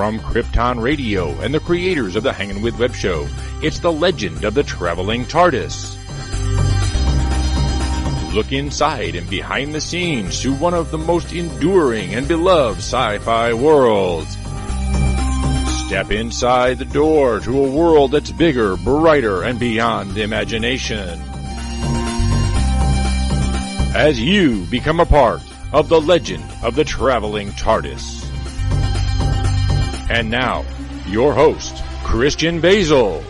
From Krypton Radio and the creators of the Hangin with web show, it's the legend of the Traveling Tardis. Look inside and behind the scenes to one of the most enduring and beloved sci-fi worlds. Step inside the door to a world that's bigger, brighter, and beyond imagination. As you become a part of the legend of the Traveling Tardis. And now, your host, Christian Basel.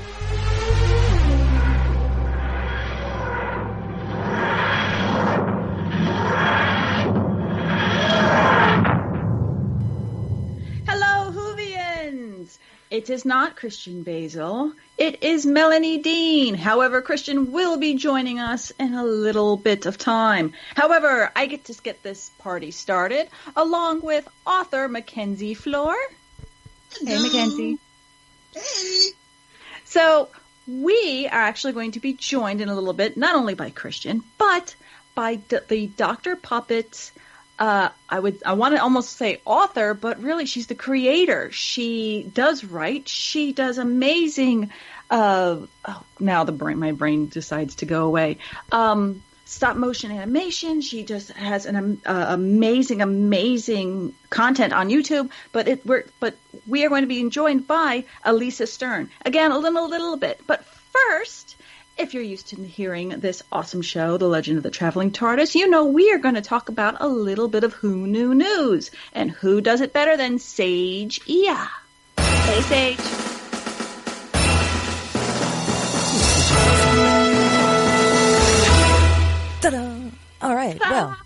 Hello, Whovians! It is not Christian Basel. It is Melanie Dean. However, Christian will be joining us in a little bit of time. However, I get to get this party started along with author Mackenzie Flohr. Hello. Hey, Mackenzie. Hey. So we are actually going to be joined in a little bit, not only by Christian, but by the Dr. Puppets. I want to almost say author, but really she's the creator. She does write. She does amazing. Now my brain decides to go away. Stop motion animation. She just has an amazing content on YouTube. But we are going to be joined by Alisa Stern again, a little bit. But first, if you're used to hearing this awesome show, The Legend of the Traveling Tardis, you know we are going to talk about a little bit of Who Knew News, and who does it better than Sage Ia? Hey, Sage. Ta-da! All right. Well,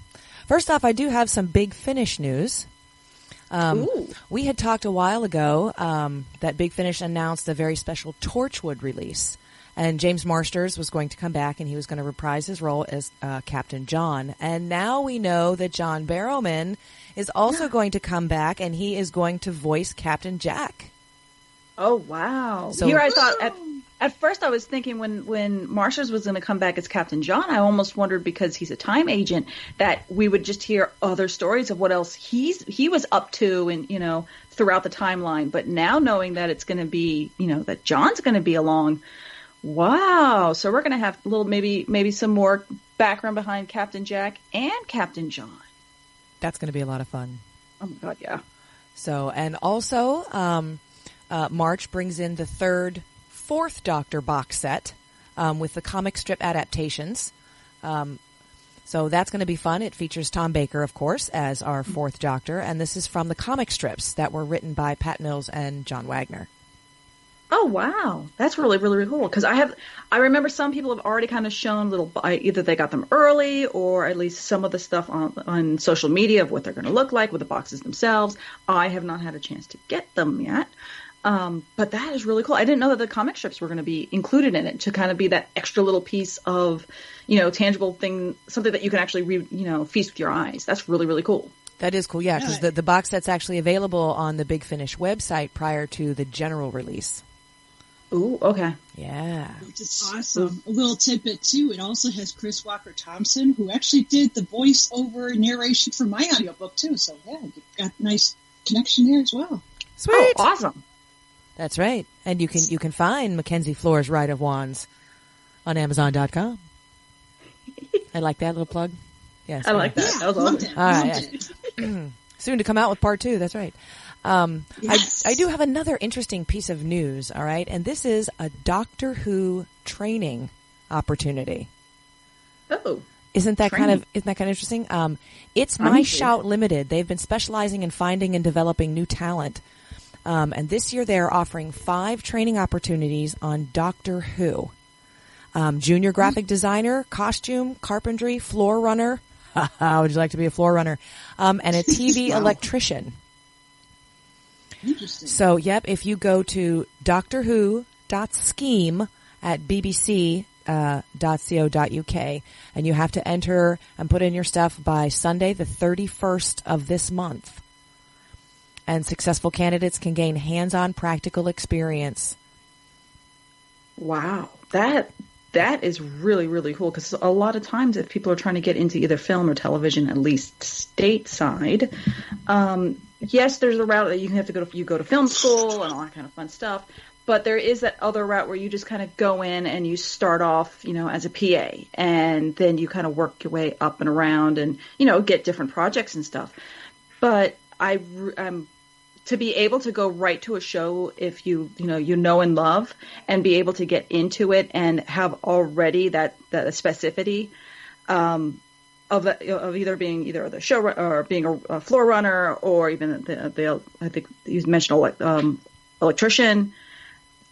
first off, I do have some Big Finish news. We had talked a while ago that Big Finish announced a very special Torchwood release, and James Marsters was going to come back and he was going to reprise his role as Captain John. And now we know that John Barrowman is also going to come back and he is going to voice Captain Jack. Oh, wow. So, here I thought at first I was thinking when Marsters was going to come back as Captain John, I almost wondered, because he's a time agent, that we would just hear other stories of what else he was up to and, throughout the timeline. But now knowing that it's going to be, that John's going to be along, wow. So we're going to have a little, maybe some more background behind Captain Jack and Captain John. That's going to be a lot of fun. Oh my God, yeah. So, and also, March brings in the fourth Doctor box set with the comic strip adaptations. So that's going to be fun. It features Tom Baker, of course, as our fourth Doctor, and this is from the comic strips that were written by Pat Mills and John Wagner. Oh, wow. That's really, really, really cool. Because I remember some people have already kind of shown either they got them early or at least some of the stuff on social media of what they're going to look like with the boxes themselves. I have not had a chance to get them yet. But that is really cool. I didn't know that the comic strips were going to be included in it to kind of be that extra little piece of, tangible thing, something that you can actually read, feast with your eyes. That's really, really cool. That is cool, yeah, because the box set's actually available on the Big Finish website prior to the general release. Ooh, okay. Yeah. Which is awesome. A little tidbit, too. It also has Chris Walker-Thompson, who actually did the voiceover narration for my audiobook, too. So, yeah, you've got a nice connection there as well. Sweet. Oh, awesome. That's right. And you can find Mackenzie Flohr's Ride of Wands on Amazon.com. I like that little plug. Yes. I like that. Yeah, that was loved awesome. it. All right. Loved it. Soon to come out with part 2. That's right. Yes. I do have another interesting piece of news, all right? And this is a Doctor Who training opportunity. Oh. Isn't that kind of interesting? It's My Shout Limited. They've been specializing in finding and developing new talent. And this year they're offering 5 training opportunities on Doctor Who. Junior graphic designer, costume, carpentry, floor runner. How would you like to be a floor runner? And a TV electrician. Interesting. So, if you go to doctorwho.scheme at bbc.co.uk and you have to enter and put in your stuff by Sunday, the 31st of this month. And successful candidates can gain hands-on practical experience. Wow. That is really, really cool, because a lot of times if people are trying to get into either film or television, at least stateside, yes, there's a route that you have to go to film school and all that kind of fun stuff. But there is that other route where you just kind of go in and you start off, as a PA, and then you kind of work your way up and around and, get different projects and stuff. But to be able to go right to a show if you know and love, and be able to get into it and have already that specificity of either being the show or being a floor runner, or even the I think you mentioned electrician.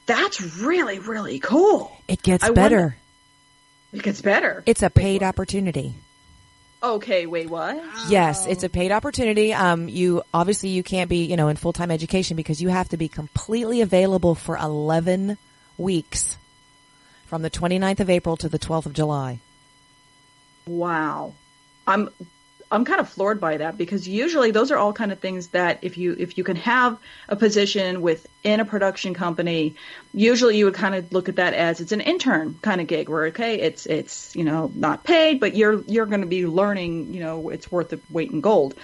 That's really, really cool. It gets better. It gets better. It's a paid opportunity. Okay, wait, what? Yes, it's a paid opportunity. You can't be, in full-time education because you have to be completely available for 11 weeks from the 29th of April to the 12th of July. Wow. I'm kind of floored by that, because usually those are all kind of things that if you can have a position within a production company, usually you would kind of look at that as it's an intern kind of gig where, okay, it's not paid, but you're going to be learning, it's worth the weight in gold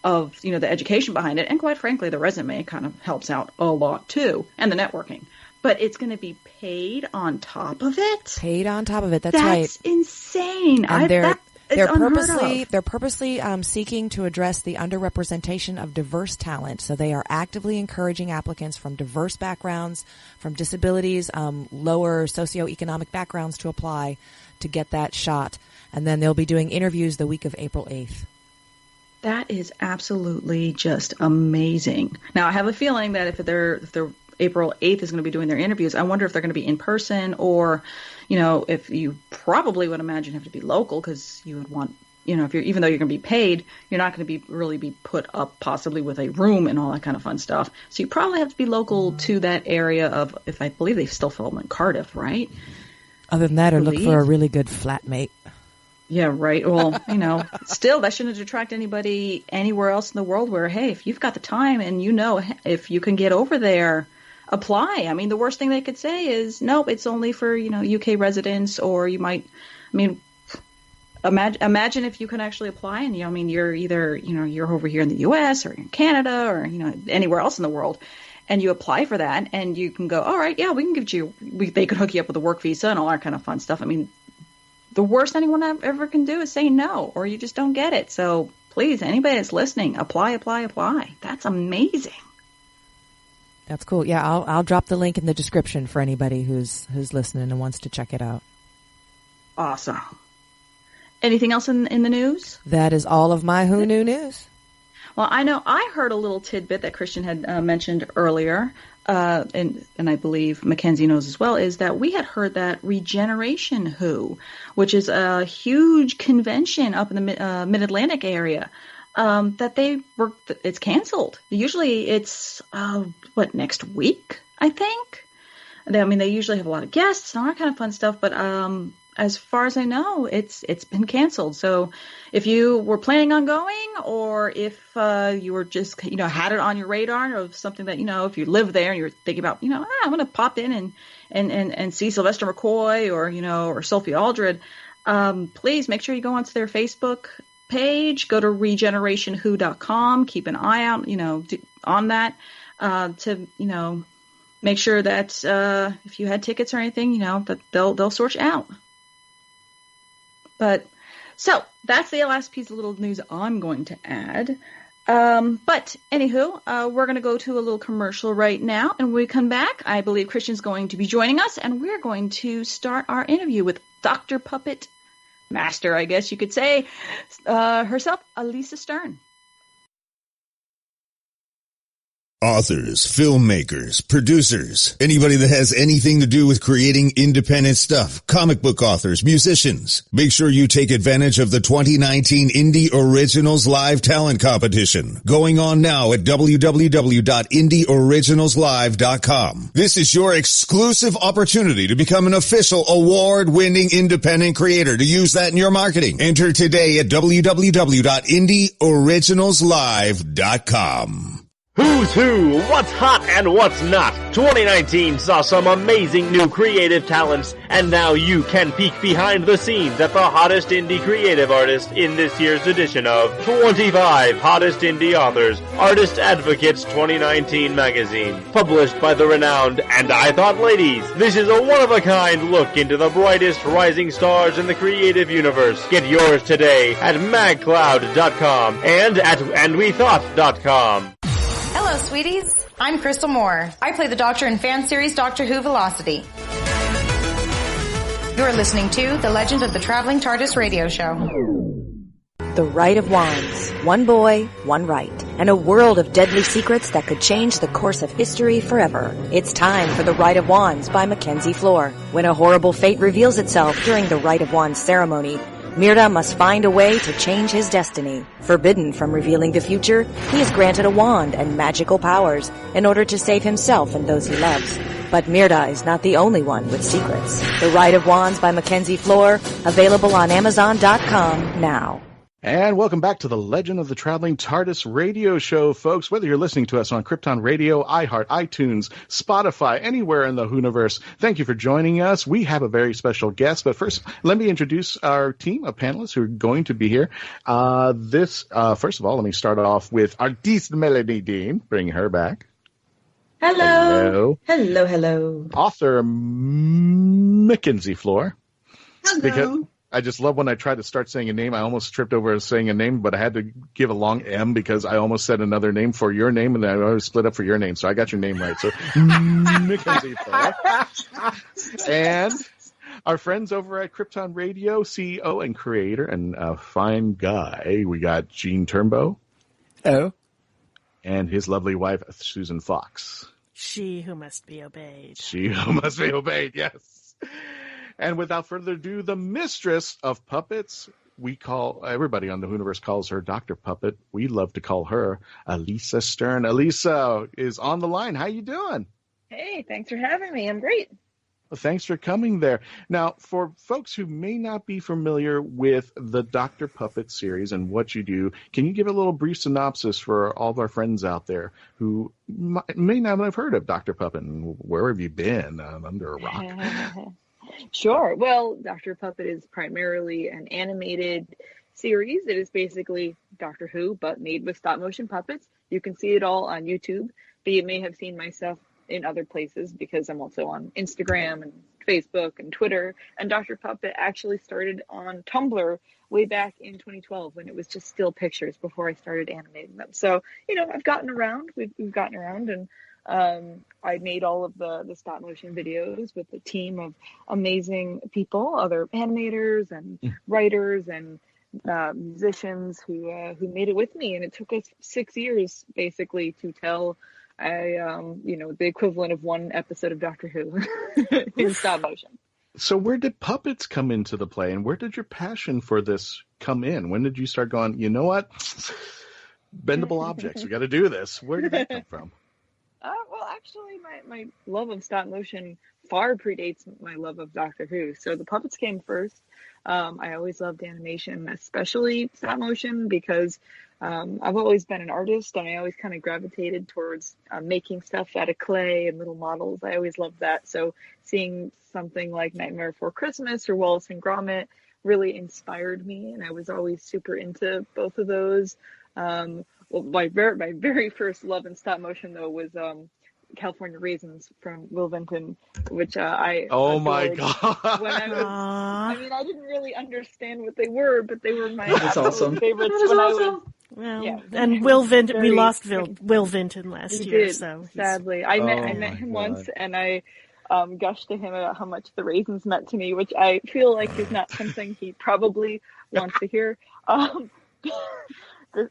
of, the education behind it. And quite frankly, the resume kind of helps out a lot too, and the networking. But it's going to be paid on top of it? Paid on top of it. That's right. That's insane. And they're purposely seeking to address the underrepresentation of diverse talent. So they are actively encouraging applicants from diverse backgrounds, from disabilities, lower socioeconomic backgrounds to apply to get that shot. And then they'll be doing interviews the week of April 8th. That is absolutely just amazing. Now, I have a feeling that if they're April 8th is going to be doing their interviews, I wonder if they're going to be in person, or, if you probably would imagine have to be local, because you would want, even though you're going to be paid, you're not going to really be put up possibly with a room and all that kind of fun stuff. So you probably have to be local to that area of, if I believe they still film in Cardiff, right? Other than that, or look for a really good flatmate. Yeah, right. Well, still, that shouldn't attract anybody anywhere else in the world where, hey, if you've got the time and if you can get over there, apply. I mean, the worst thing they could say is, nope, it's only for, UK residents, or you might, imagine if you can actually apply and, you're either, you're over here in the US or in Canada or, anywhere else in the world, and you apply for that and you can go, all right, yeah, we can they can hook you up with a work visa and all that kind of fun stuff. I mean, the worst anyone ever can do is say no, or you just don't get it. So please, anybody that's listening, apply. That's amazing. That's cool. Yeah, I'll drop the link in the description for anybody who's listening and wants to check it out. Awesome. Anything else in the news? That is all of my Who Knew news. Well, I know I heard a little tidbit that Christian had mentioned earlier, and I believe Mackenzie knows as well, is that we had heard that Regeneration Who, which is a huge convention up in the Mid-Atlantic area, it's canceled. Usually it's, next week, I think? They usually have a lot of guests and all that kind of fun stuff, but as far as I know, it's been canceled. So if you were planning on going, or if you were just, had it on your radar of something that, if you live there and you're thinking about, I'm going to pop in and see Sylvester McCoy or Sophie Aldred, please make sure you go onto their Facebook page, go to regenerationwho.com, keep an eye out, on that, to, make sure that, if you had tickets or anything, that they'll sort you out. But, so, that's the last piece of little news I'm going to add. But, anywho, we're going to go to a little commercial right now, and when we come back, I believe Christian's going to be joining us, and we're going to start our interview with Dr. Puppet Master, I guess you could say, herself, Alisa Stern. Authors, filmmakers, producers, anybody that has anything to do with creating independent stuff, comic book authors, musicians. Make sure you take advantage of the 2019 Indie Originals Live Talent Competition, going on now at www.indieoriginalslive.com. This is your exclusive opportunity to become an official award-winning independent creator to use that in your marketing. Enter today at www.indieoriginalslive.com. Who's who? What's hot and what's not? 2019 saw some amazing new creative talents, and now you can peek behind the scenes at the hottest indie creative artists in this year's edition of 25 Hottest Indie Authors, Artist Advocates 2019 magazine, published by the renowned And I Thought Ladies. This is a one-of-a-kind look into the brightest rising stars in the creative universe. Get yours today at magcloud.com and at andwethought.com. Hello, sweeties. I'm Crystal Moore. I play the Doctor in fan series Doctor Who Velocity. You're listening to The Legend of the Traveling Tardis radio show. The Right of Wands. One boy, one right. And a world of deadly secrets that could change the course of history forever. It's time for The Right of Wands by Mackenzie Flohr. When a horrible fate reveals itself during the Right of Wands ceremony, Myrda must find a way to change his destiny. Forbidden from revealing the future, he is granted a wand and magical powers in order to save himself and those he loves. But Myrda is not the only one with secrets. The Right of Wands by Mackenzie Flohr, available on Amazon.com now. And welcome back to the Legend of the Traveling Tardis radio show, folks. Whether you're listening to us on Krypton Radio, iHeart, iTunes, Spotify, anywhere in the Whoniverse, thank you for joining us. We have a very special guest, but first, let me introduce our team of panelists who are going to be here. First of all, let me start off with artiste Melanie Dean. Bring her back. Hello. Hello, hello. Author Mackenzie Flohr. Hello. I just love when I try to start saying a name. I almost tripped over saying a name, but I had to give a long M because I almost said another name for your name, and then I always split up for your name. So I got your name right. So Mackenzie Flohr. And our friends over at Krypton Radio, CEO and creator, and a fine guy. We got Gene Turnbow. Oh. And his lovely wife, Susan Fox. She who must be obeyed. She who must be obeyed, yes. And without further ado, the Mistress of Puppets. We call, everybody on the Whoniverse calls her Dr. Puppet. We love to call her Alisa Stern. Alisa is on the line. How you doing? Hey, thanks for having me. I'm great. Well, thanks for coming there. Now, for folks who may not be familiar with the Dr. Puppet series and what you do, can you give a little brief synopsis for all of our friends out there who may not have heard of Dr. Puppet and where have you been under a rock? Sure. Well, Dr. Puppet is primarily an animated series. It is basically Doctor Who, but made with stop motion puppets. You can see it all on YouTube, but you may have seen my stuff in other places because I'm also on Instagram and Facebook and Twitter. And Dr. Puppet actually started on Tumblr way back in 2012 when it was just still pictures before I started animating them. So, I've gotten around. We've gotten around, and I made all of the stop motion videos with a team of amazing people, other animators and writers and musicians who made it with me. And it took us 6 years basically to tell the equivalent of one episode of Doctor Who in stop motion. So where did puppets come into the play, and where did your passion for this come in? When did you start going, you know what? Bendable objects, we got to do this. Where did that come from? Well, actually, my love of stop motion far predates my love of Doctor Who. So the puppets came first. I always loved animation, especially stop motion, because I've always been an artist, and I always kind of gravitated towards making stuff out of clay and little models. I always loved that. So seeing something like Nightmare Before Christmas or Wallace and Gromit really inspired me, and I was always super into both of those. Well, my very first love in stop motion, though, was California Raisins from Will Vinton, which I oh my god! When I didn't really understand what they were, but they were my awesome. favorites that is when awesome. I was. Well, yeah, and Will Vinton, we lost Will Vinton last year. Did, so sadly, I met him once, and I gushed to him about how much the raisins meant to me, which I feel like is not something he probably wants to hear.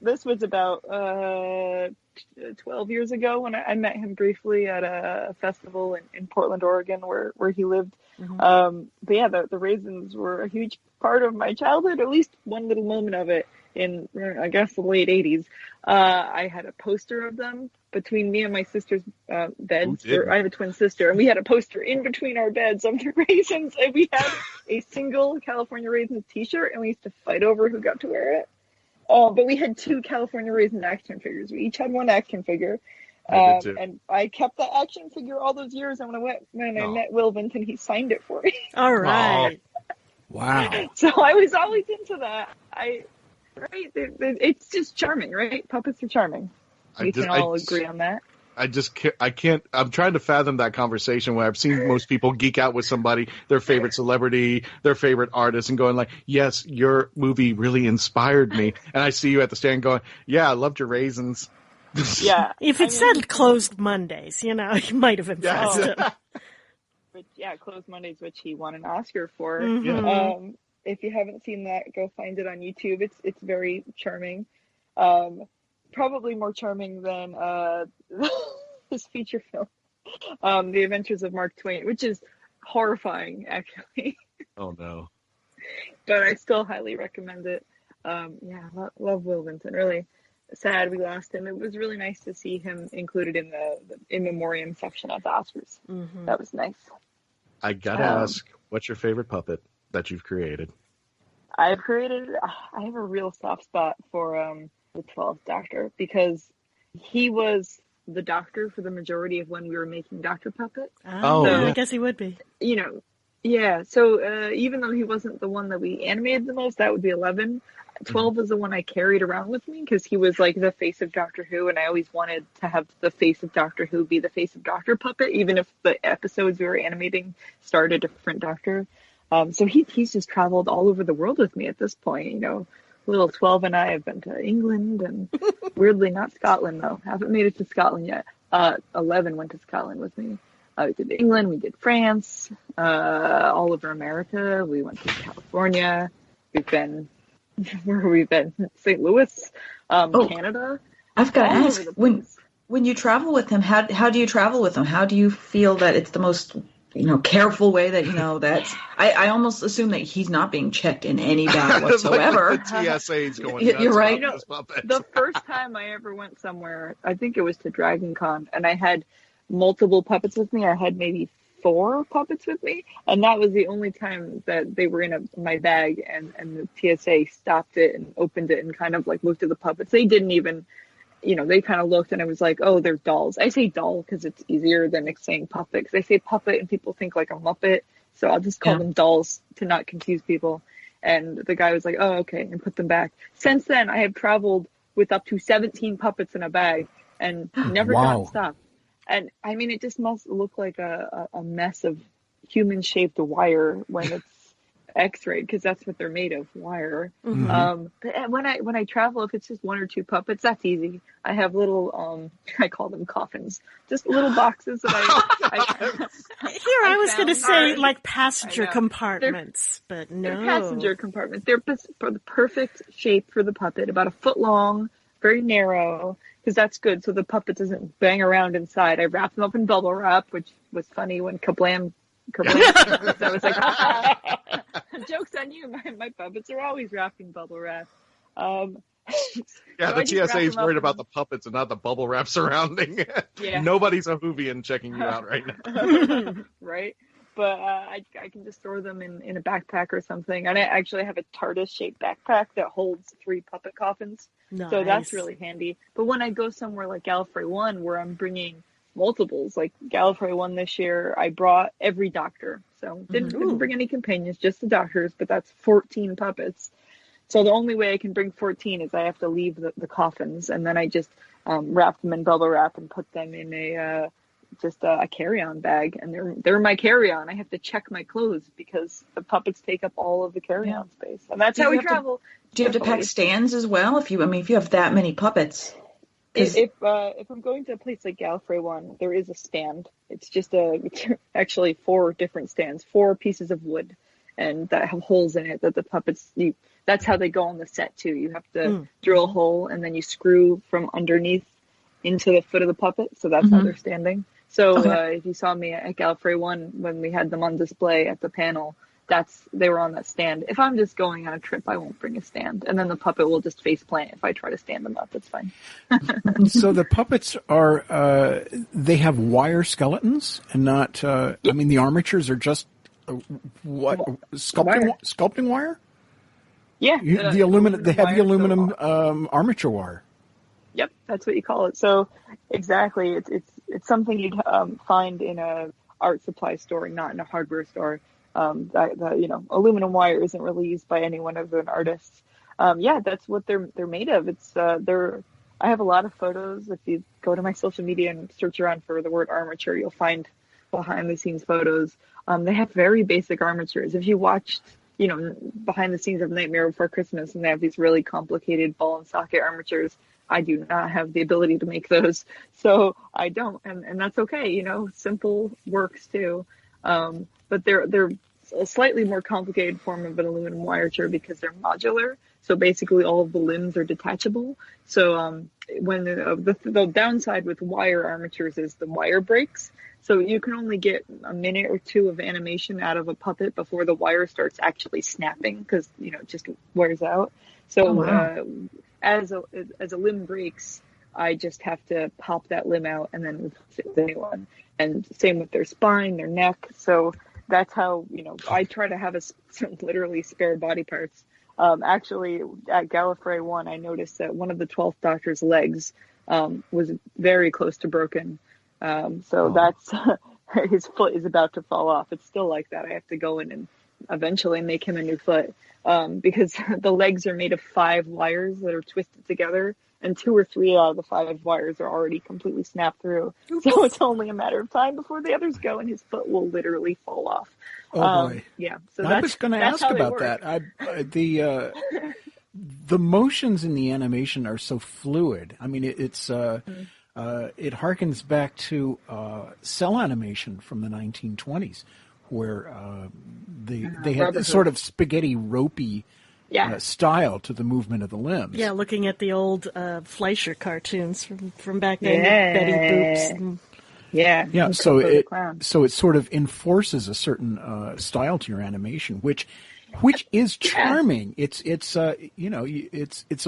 This was about 12 years ago when I met him briefly at a festival in Portland, Oregon, where he lived. Mm-hmm. But yeah, the raisins were a huge part of my childhood, at least one little moment of it in, I guess, the late 80s. I had a poster of them between me and my sister's beds. I have a twin sister, and we had a poster in between our beds of the raisins, and we had a single California Raisins t-shirt, and we used to fight over who got to wear it. But we had 2 California Raisin action figures. We each had 1 action figure. And I kept that action figure all those years. And when I met Will Vinton, he signed it for me. All right. Wow. So I was always into that. It's just charming, right? Puppets are charming. We can all agree on that. I can't, I'm trying to fathom that conversation where I've seen most people geek out with somebody, their favorite celebrity, their favorite artist, and going like, yes, your movie really inspired me. And I see you at the stand going, yeah, I loved your raisins. Yeah. If it said Closed Mondays, you might have impressed him. But yeah, Closed Mondays, which he won an Oscar for. Mm-hmm. If you haven't seen that, go find it on YouTube. It's very charming. Probably more charming than his feature film, The Adventures of Mark Twain, which is horrifying, actually. Oh, no. But I still highly recommend it. Love Will Vinton. Really sad we lost him. It was really nice to see him included in the in memoriam section at the Oscars. Mm-hmm. That was nice. I gotta ask, what's your favorite puppet that you've created? I have a real soft spot for the 12th Doctor, because he was the Doctor for the majority of when we were making Dr. Puppet. I guess he would be. Yeah. So even though he wasn't the one that we animated the most, that would be 11. 12 was the one I carried around with me because he was like the face of Doctor Who, and I always wanted to have the face of Doctor Who be the face of Dr. Puppet, even if the episodes we were animating starred a different Doctor. So he's just traveled all over the world with me at this point, Little 12 and I have been to England and weirdly not Scotland, though. Haven't made it to Scotland yet. 11 went to Scotland with me. We did England, we did France, all over America. We went to California. Where have we been? St. Louis, Canada. I've got to ask, when you travel with him, how do you travel with him? How do you feel that it's the most careful way that, that's, I almost assume that he's not being checked in any bag whatsoever. Like the TSA's going nuts. You're right. The first time I ever went somewhere, I think it was to Dragon Con, and I had multiple puppets with me. I had maybe 4 puppets with me, and that was the only time that they were in my bag, and the TSA stopped it and opened it and kind of like looked at the puppets. They didn't even, they kind of looked, and I was like, oh, they're dolls. I say doll because it's easier than saying puppet, because I say puppet and people think like a Muppet, so I'll just call them dolls to not confuse people. And the guy was like, oh, okay, and put them back. Since then, I have traveled with up to 17 puppets in a bag and never got stopped. And I mean, it just must look like a mess of human-shaped wire when it's X-rayed, because that's what they're made of, wire. Mm-hmm. But when I travel, if it's just 1 or 2 puppets, that's easy. I have little, I call them coffins, just little boxes that I was going to say like passenger compartments, but no. They're passenger compartments. They're for the perfect shape for the puppet, about 1 foot long, very narrow, because that's good so the puppet doesn't bang around inside. I wrap them up in bubble wrap, which was funny when Kablam. I was like, joke's on you. My puppets are always wrapped in bubble wrap. The TSA is worried about the puppets and not the bubble wrap surrounding it. Yeah. Nobody's a Whovian checking you out right now. Right? But I can just store them in a backpack or something. And I actually have a TARDIS-shaped backpack that holds 3 puppet coffins. Nice. So that's really handy. But when I go somewhere like Gallifrey 1, where I'm bringing multiples, like Gallifrey 1 this year, I brought every Doctor. So didn't bring any companions, just the Doctors, but that's 14 puppets. So the only way I can bring 14 is I have to leave the coffins, and then I just wrap them in bubble wrap and put them in a carry-on bag, and they're my carry-on. I have to check my clothes because the puppets take up all of the carry-on space, and that's how we travel. Do you have to pack stands as well? If you have that many puppets. If I'm going to a place like Gallifrey 1, there is a stand. It's just actually 4 different stands, 4 pieces of wood, and that have holes in it that the puppets. That's how they go on the set too. You have to drill a hole, and then you screw from underneath into the foot of the puppet, so that's how they're standing. So if you saw me at Gallifrey 1 when we had them on display at the panel, they were on that stand. If I'm just going on a trip, I won't bring a stand, and then the puppet will just face plant if I try to stand them up. It's fine. So the puppets are they have wire skeletons and not. The armatures are just sculpting wire. Yeah, the aluminum, the heavy wire, aluminum armature wire. Yep, that's what you call it. So exactly, it's something you'd find in a art supply store, not in a hardware store. Aluminum wire isn't really used by any one of an artists. That's what they're made of. I have a lot of photos. If you go to my social media and search around for the word armature, you'll find behind the scenes photos. They have very basic armatures. If you watched, behind the scenes of Nightmare Before Christmas, and they have these really complicated ball and socket armatures, I do not have the ability to make those, so I don't, and that's okay. Simple works too, but they're a slightly more complicated form of an aluminum wire because they're modular. So basically, all of the limbs are detachable. So when the downside with wire armatures is the wire breaks. So you can only get a minute or two of animation out of a puppet before the wire starts actually snapping because it just wears out. So as a limb breaks, I just have to pop that limb out and then replace it with a new one. And same with their spine, their neck. So that's how I try to have literally spare body parts. Actually, at Gallifrey 1, I noticed that one of the 12th Doctor's legs was very close to broken. That's his foot is about to fall off. It's still like that. I have to go in and eventually make him a new foot because the legs are made of 5 wires that are twisted together, and 2 or 3 out of the 5 wires are already completely snapped through. So it's only a matter of time before the others go, and his foot will literally fall off. Oh boy! Yeah. So I was going to ask about that. The motions in the animation are so fluid. I mean, it harkens back to cell animation from the 1920s, where they had this sort of spaghetti ropey style to the movement of the limbs. Yeah, looking at the old Fleischer cartoons from back then, Betty Boops. And... Yeah. So it sort of enforces a certain style to your animation, which is charming. It's a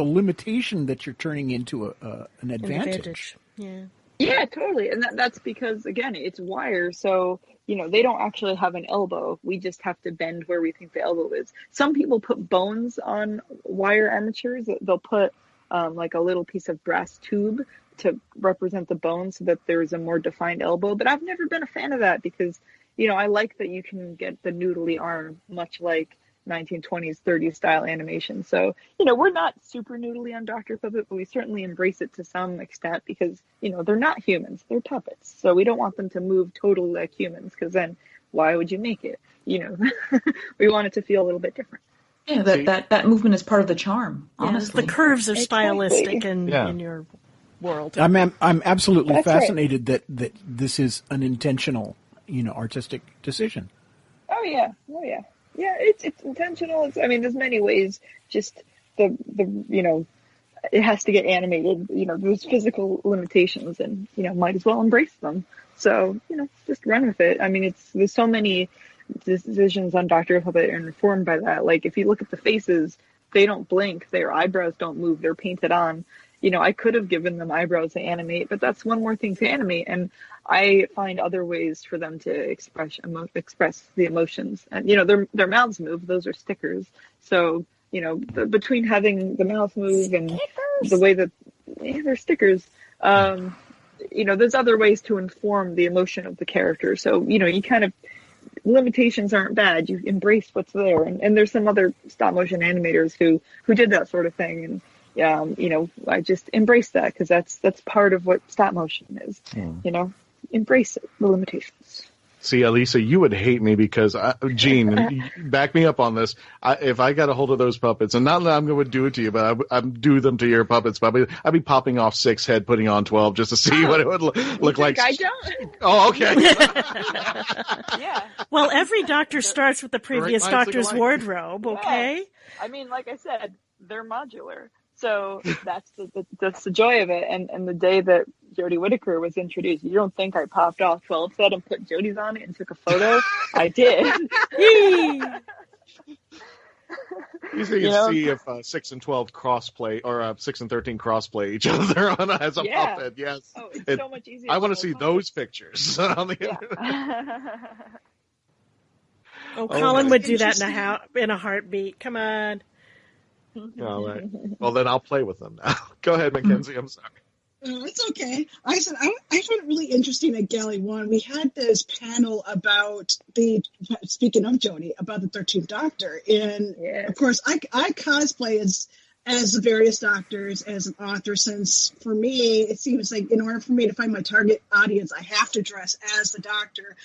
limitation that you're turning into an advantage. Yeah, totally. And that's because, again, it's wire. So, they don't actually have an elbow. We just have to bend where we think the elbow is. Some people put bones on wire armatures. They'll put like a little piece of brass tube to represent the bone so that there's a more defined elbow. But I've never been a fan of that because, I like that you can get the noodly arm, much like 1920s, 30s style animation. So, we're not super noodly on Dr. Puppet, but we certainly embrace it to some extent because, they're not humans, they're puppets. So we don't want them to move totally like humans because then why would you make it? We want it to feel a little bit different. Yeah, that movement is part of the charm, honestly. The curves are stylistic in your world. I'm absolutely fascinated that this is an intentional, artistic decision. Oh yeah. Yeah, it's intentional. There's many ways. Just the it has to get animated. There's physical limitations, and might as well embrace them. So just run with it. There's so many decisions on Dr. Puppet are informed by that. Like if you look at the faces, they don't blink. Their eyebrows don't move. They're painted on. I could have given them eyebrows to animate, but that's one more thing to animate. And I find other ways for them to express the emotions. And, their mouths move. Those are stickers. So, between having the mouth move and the way that they're stickers, there's other ways to inform the emotion of the character. So, you kind of, limitations aren't bad. You embrace what's there. And there's some other stop motion animators who did that sort of thing. And, I just embrace that because that's part of what stop motion is. Embrace it, the limitations. See, Alisa, you would hate me because, Gene, back me up on this. If I got a hold of those puppets, and not that I'm going to do it to you, but I'd do them to your puppets. But I'd be popping off 6 head, putting on 12 just to see what it would look like. I don't. Oh, okay. Yeah. Well, every doctor starts with the previous doctor's wardrobe, okay? Yeah. Like I said, they're modular. So that's the joy of it. And the day that Jodie Whittaker was introduced, you don't think I popped off 12 set and put Jodie's on it and took a photo? I did. You can see if 6 and 12 crossplay or 6 and 13 crossplay each other as a puppet. Yes. Oh, it's so much easier. I want to see those pictures on the internet. Colin would do that in a heartbeat. Come on. All right. Well, then I'll play with them now. Go ahead, Mackenzie. I'm sorry. It's okay. I found it really interesting at Galley 1. We had this panel about speaking of Jodie, about the 13th Doctor. And, of course, I cosplay as the various Doctors as an author, since for me, it seems like in order for me to find my target audience, I have to dress as the Doctor.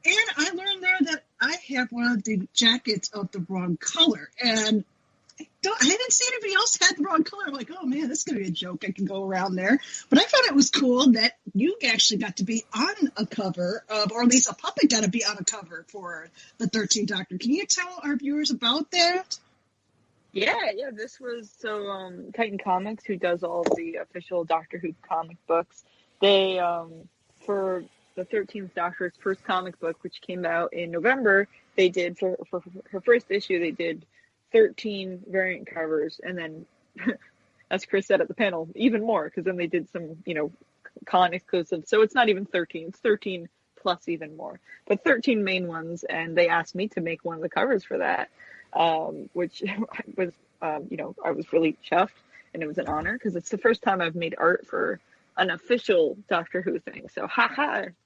And I learned there that I have one of the jackets of the wrong color. And I didn't see anybody else had the wrong color. I'm like, oh man, this is going to be a joke. I can go around there. But I thought it was cool that you actually got to be on a cover of, or at least a puppet got to be on a cover for the 13th Doctor. Can you tell our viewers about that? Yeah. This was Titan Comics, who does all the official Doctor Who comic books. They for the 13th Doctor's first comic book, which came out in November, they did for her first issue, they did 13 variant covers, and then, as Chris said at the panel, even more, because then they did some, con exclusive. So it's not even 13; it's 13 plus even more. But 13 main ones, and they asked me to make one of the covers for that, which was, I was really chuffed, and it was an honor because it's the first time I've made art for an official Doctor Who thing. So,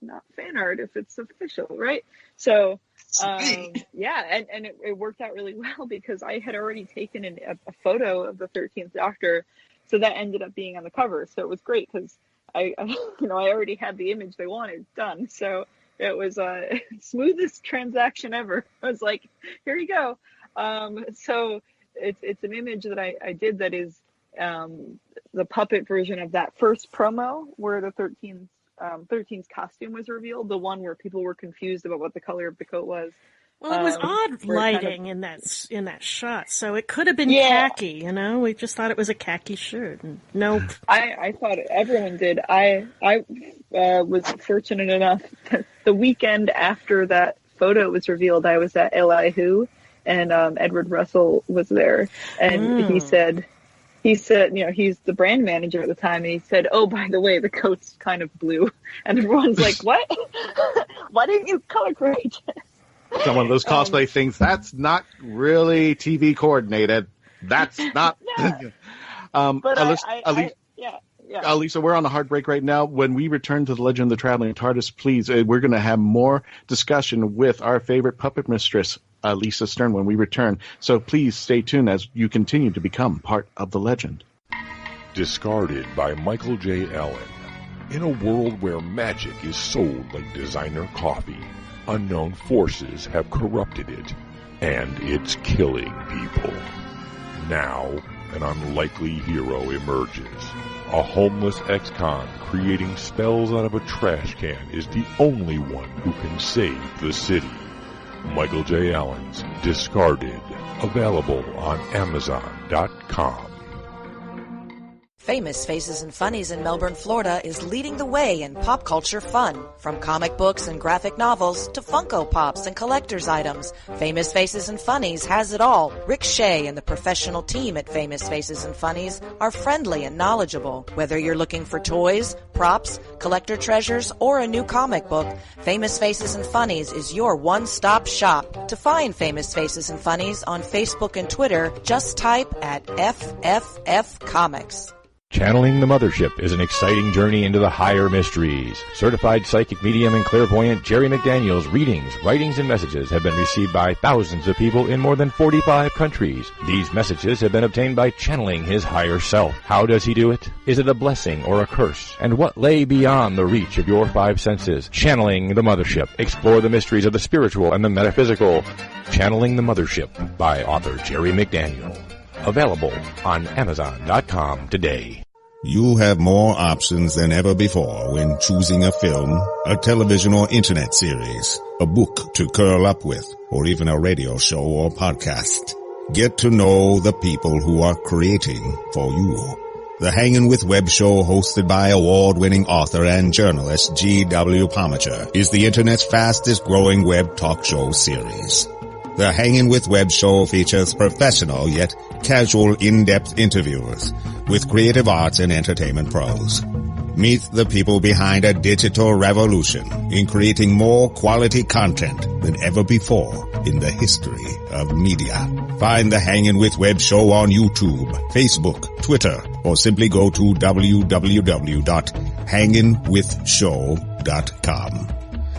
not fan art if it's official, right? So. And it worked out really well because I had already taken a photo of the 13th Doctor, so that ended up being on the cover. So it was great because I already had the image they wanted done. So it was smoothest transaction ever. I was like, here you go. So it's an image that I did that is the puppet version of that first promo where the 13's costume was revealed, the one where people were confused about what the color of the coat was. Well, it was odd lighting in that shot, so it could have been khaki. We just thought it was a khaki shirt. And nope. I thought everyone did. I was fortunate enough that the weekend after that photo was revealed, I was at Li Who, and Edward Russell was there, and he said, he's the brand manager at the time, and he said, oh, by the way, the coat's kind of blue. And everyone's like, what? Why didn't you color correct? It's one of those cosplay things. That's not really TV coordinated. That's not. But Alisa, we're on a hard break right now. When we return to the Legend of the Traveling Tardis, please, we're going to have more discussion with our favorite puppet mistress, Alisa Stern, when we return. So please stay tuned as you continue to become part of the legend. Discarded by Michael J. Allen. In a world where magic is sold like designer coffee, unknown forces have corrupted it, and it's killing people. Now, an unlikely hero emerges. A homeless ex-con creating spells out of a trash can is the only one who can save the city. Michael J. Allen's Discarded, available on Amazon.com. Famous Faces and Funnies in Melbourne, Florida is leading the way in pop culture fun. From comic books and graphic novels to Funko Pops and collector's items, Famous Faces and Funnies has it all. Rick Shea and the professional team at Famous Faces and Funnies are friendly and knowledgeable. Whether you're looking for toys, props, collector treasures, or a new comic book, Famous Faces and Funnies is your one-stop shop. To find Famous Faces and Funnies on Facebook and Twitter, just type at FFF Comics. Channeling the Mothership is an exciting journey into the higher mysteries. Certified psychic medium and clairvoyant Jerry McDaniel's readings, writings, and messages have been received by thousands of people in more than 45 countries. These messages have been obtained by channeling his higher self. How does he do it? Is it a blessing or a curse? And what lay beyond the reach of your five senses? Channeling the Mothership. Explore the mysteries of the spiritual and the metaphysical. Channeling the Mothership by author Jerry McDaniel. Available on Amazon.com today. You'll have more options than ever before when choosing a film, a television or internet series, a book to curl up with, or even a radio show or podcast. Get to know the people who are creating for you. The Hangin' with Web show, hosted by award-winning author and journalist G.W. Pomacher, is the internet's fastest growing web talk show series. The Hangin' with Web show features professional yet casual in-depth interviews with creative arts and entertainment pros. Meet the people behind a digital revolution in creating more quality content than ever before in the history of media. Find the Hangin' With Web show on YouTube, Facebook, Twitter, or simply go to www.hanginwithshow.com.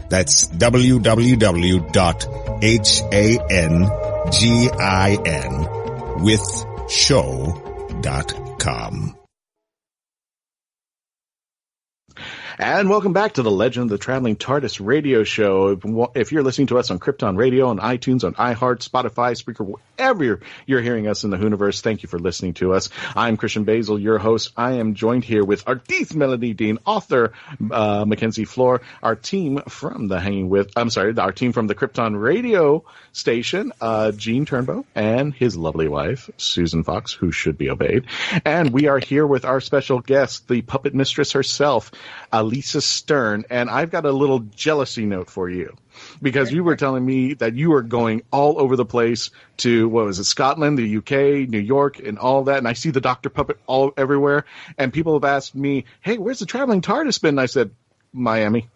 That's www.hanginwithshow.com. And welcome back to the Legend of the Traveling Tardis radio show. If you're listening to us on Krypton Radio, on iTunes, on iHeart, Spotify, Spreaker, wherever you're hearing us in the Hooniverse, thank you for listening to us. I'm Christian Basel, your host. I am joined here with artiste Melanie Dean, author Mackenzie Flohr, our team from the our team from the Krypton Radio station, Gene Turnbow, and his lovely wife, Susan Fox, who should be obeyed. And we are here with our special guest, the puppet mistress herself, Alisa Stern, and I've got a little jealousy note for you because you were telling me that you were going all over the place to, what was it, Scotland, the UK, New York, and all that, and I see the Dr. Puppet everywhere, and people have asked me, hey, where's the Traveling TARDIS been? And I said, Miami,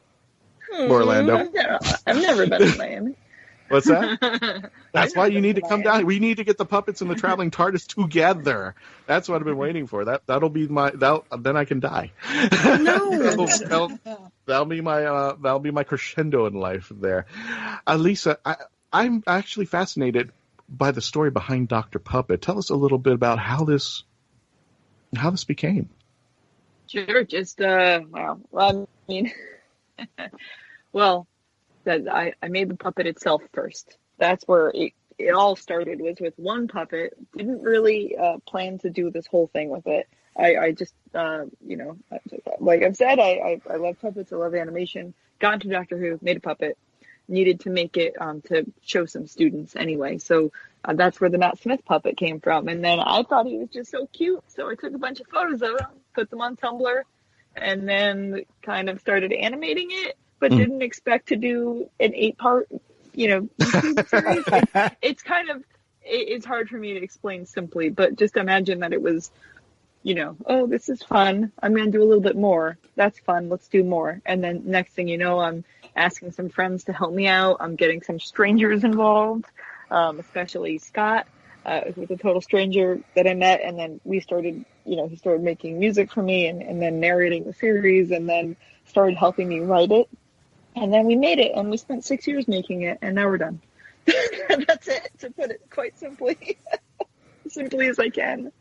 Orlando. I've never been to Miami. What's that? That's why you need to come down. We need to get the puppets and the Traveling TARDIS together. That's what I've been waiting for. That'll be then I can die. No. that'll be my crescendo in life there. Alisa, I'm actually fascinated by the story behind Dr. Puppet. Tell us a little bit about how this became. Sure. Just well, I mean, well. That I made the puppet itself first. That's where it all started, was with one puppet. Didn't really plan to do this whole thing with it. I just, like I've said, I love puppets. I love animation. Got into Doctor Who, made a puppet. Needed to make it to show some students anyway. So that's where the Matt Smith puppet came from. And then I thought he was just so cute. So I took a bunch of photos of him, put them on Tumblr, and then kind of started animating it. But didn't expect to do an 8-part, YouTube series. It's hard for me to explain simply, but just imagine that it was, oh, this is fun. I'm going to do a little bit more. That's fun. Let's do more. And then next thing you know, I'm asking some friends to help me out. I'm getting some strangers involved, especially Scott, who was a total stranger that I met. And then we started, he started making music for me and then narrating the series and then started helping me write it. And then we made it, and we spent 6 years making it, and now we're done. That's it, to put it quite simply. Simply as I can.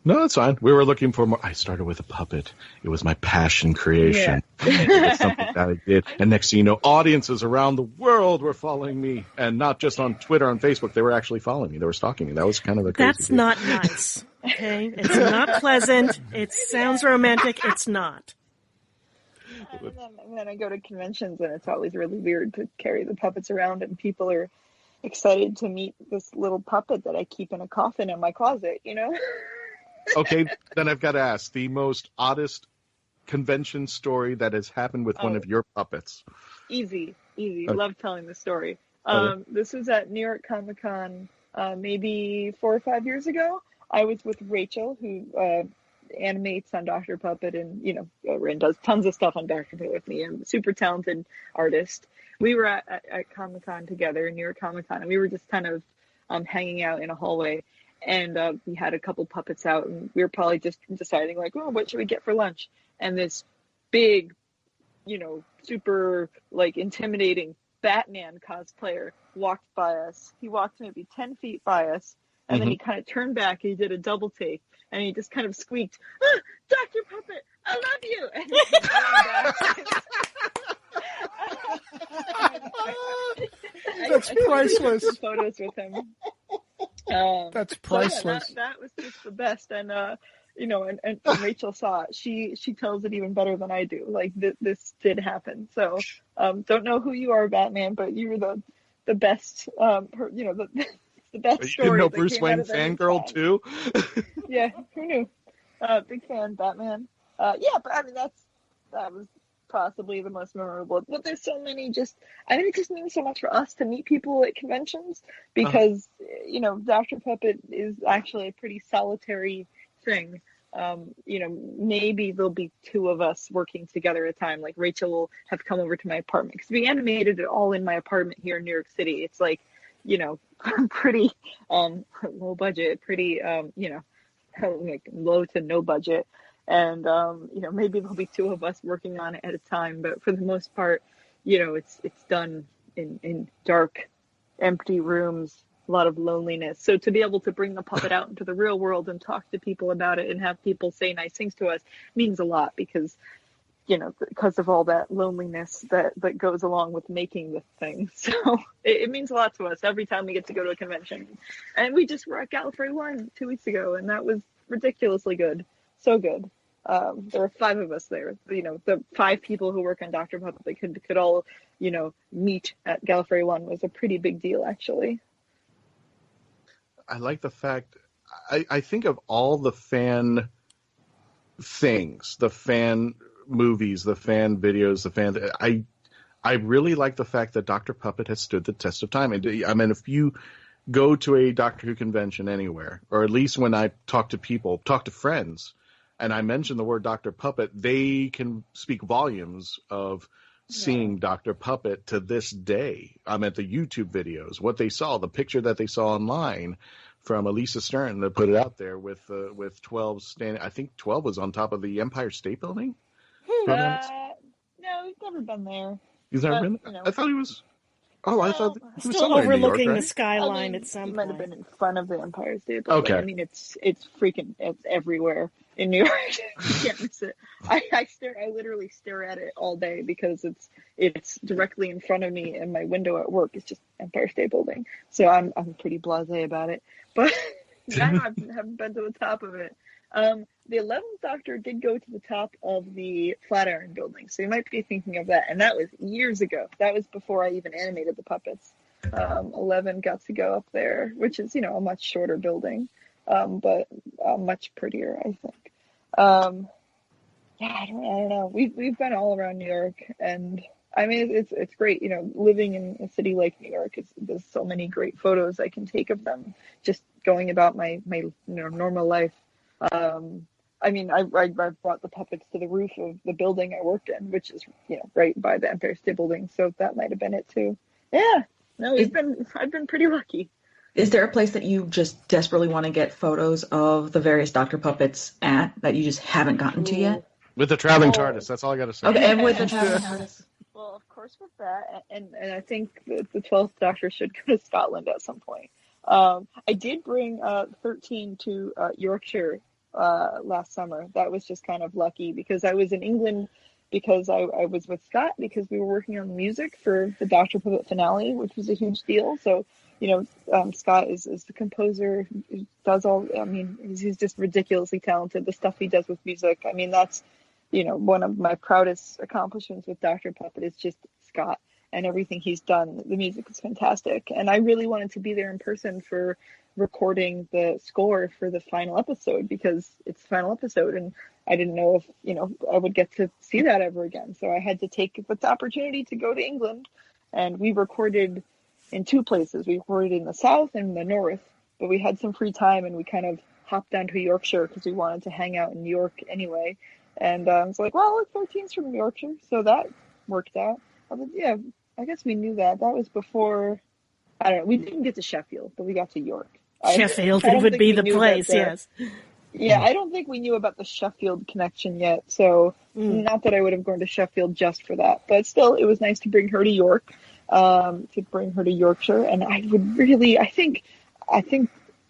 No, that's fine. We were looking for more. I started with a puppet. It was my passion creation. Yeah. It was something that I did. And next thing you know, audiences around the world were following me. And not just on Twitter, on Facebook. They were actually following me. They were stalking me. That was kind of a crazy That's not nice. Okay? It's not pleasant. It sounds romantic. It's not. And then I go to conventions, and it's always really weird to carry the puppets around, and people are excited to meet this little puppet that I keep in a coffin in my closet, Okay, then I've got to ask, the most oddest convention story that has happened with one of your puppets. Easy. Okay. Love telling the story. This was at New York Comic Con maybe 4 or 5 years ago. I was with Rachel, who animates on Dr. Puppet and does tons of stuff on Dr. Puppet with me. I'm a super talented artist. We were at Comic-Con together, New York Comic-Con, and we were just kind of hanging out in a hallway, and we had a couple puppets out, and we were probably just deciding like, oh, what should we get for lunch? And this big, super like intimidating Batman cosplayer walked by us. He walked maybe 10 feet by us, and then he kind of turned back, he did a double take, and he just kind of squeaked, ah, Dr. Puppet, I love you! And he That's priceless. I took photos with him. That's priceless. So that was just the best. And, and Rachel saw it. She tells it even better than I do. Like, this did happen. So, don't know who you are, Batman, but you were the best, the best story. You didn't know Bruce Wayne fangirl too? Yeah, who knew? Big fan, Batman. But I mean, that was possibly the most memorable. But there's so many it just means so much for us to meet people at conventions because, Dr. Puppet is actually a pretty solitary thing. maybe there'll be two of us working together at a time. Like Rachel will have come over to my apartment because we animated it all in my apartment here in New York City. It's like, pretty low budget, pretty like low to no budget. And maybe there'll be two of us working on it at a time, but for the most part, it's done in dark, empty rooms, a lot of loneliness. So to be able to bring the puppet out into the real world and talk to people about it and have people say nice things to us means a lot because of all that loneliness that goes along with making the thing. So it means a lot to us every time we get to go to a convention. And we just were at Gallifrey 1 2 weeks ago, and that was ridiculously good. So good. There were 5 of us there. The 5 people who work on Dr. Puppet could all, meet at Gallifrey 1 was a pretty big deal, actually. I like the fact, I think of all the fan things, the fan movies, the fan videos, I really like the fact that Dr. Puppet has stood the test of time. I mean, if you go to a Doctor Who convention anywhere, or at least when I talk to friends, and I mention the word Dr. Puppet, they can speak volumes of seeing Dr. Puppet to this day. I meant the YouTube videos, what they saw, the picture that they saw online from Alisa Stern that put it out there with 12 standing. I think 12 was on top of the Empire State Building. No, he's never been there. He's never been there? I thought he was. Oh, I thought he was still somewhere overlooking in New York, right? the skyline at some He point. might have been in front of the Empire State Building. Okay. I mean, it's everywhere in New York. You can't miss it. I literally stare at it all day because it's directly in front of me, and my window at work is just Empire State Building. So I'm pretty blasé about it. But I haven't been to the top of it. The 11th Doctor did go to the top of the Flatiron Building, so you might be thinking of that. And that was years ago. That was before I even animated the puppets. 11 got to go up there, which is, a much shorter building, but much prettier, I think. I don't know. We've been all around New York, and I mean, it's great. Living in a city like New York, there's so many great photos I can take of them. Just going about my normal life. I mean, I brought the puppets to the roof of the building I worked in, which is right by the Empire State Building. So that might have been it too. Yeah, no, I've been pretty lucky. Is there a place that you just desperately want to get photos of the various Dr. Puppets at that you just haven't gotten to yet? With the Traveling Tardis, that's all I got to say. Okay, and with the Traveling Tardis. Well, of course with that, and I think the 12th Doctor should go to Scotland at some point. I did bring 13 to Yorkshire last summer. That was just kind of lucky because I was in England because I was with Scott because we were working on the music for the Dr. Puppet finale, which was a huge deal. So, Scott is the composer, who does all, I mean, he's just ridiculously talented. The stuff he does with music, I mean, that's, one of my proudest accomplishments with Dr. Puppet is just Scott and everything he's done. The music is fantastic. And I really wanted to be there in person for recording the score for the final episode because it's the final episode and I didn't know if, I would get to see that ever again. So I had to take the opportunity to go to England, and we recorded in 2 places. We recorded in the south and the north, but we had some free time and we kind of hopped down to Yorkshire because we wanted to hang out in New York anyway. And I was like, well, 13's from Yorkshire, so that worked out. I guess we knew that. That was before, I don't know, we didn't get to Sheffield, but we got to York. Sheffield, it would be the place, yes. Yeah, I don't think we knew about the Sheffield connection yet, so not that I would have gone to Sheffield just for that. But still, it was nice to bring her to York, to bring her to Yorkshire, and I would really, I think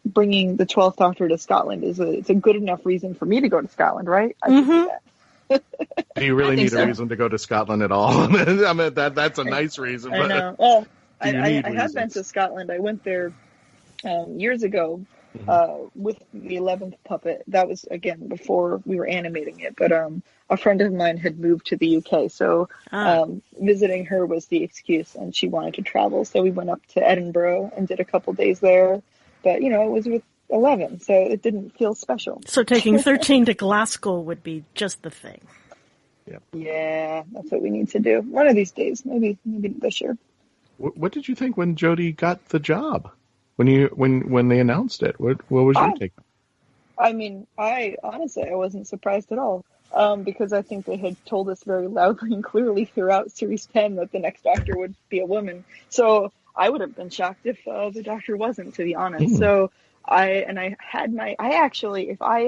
bringing the 12th Doctor to Scotland it's a good enough reason for me to go to Scotland, right? I can do that. Do you really need a reason to go to Scotland at all? I mean, that's a nice reason. I know. Well, I have been to Scotland. I went there years ago with the 11th puppet. That was, again, before we were animating it. But a friend of mine had moved to the UK, so visiting her was the excuse, and she wanted to travel. So we went up to Edinburgh and did a couple days there. But, it was with 11, so it didn't feel special. So taking 13 to Glasgow would be just the thing. Yeah, that's what we need to do. One of these days, maybe this year. What did you think when Jodie got the job? When they announced it, what was your take? I mean, I wasn't surprised at all, because I think they had told us very loudly and clearly throughout Series 10 that the next Doctor would be a woman. So I would have been shocked if the Doctor wasn't, to be honest. So if I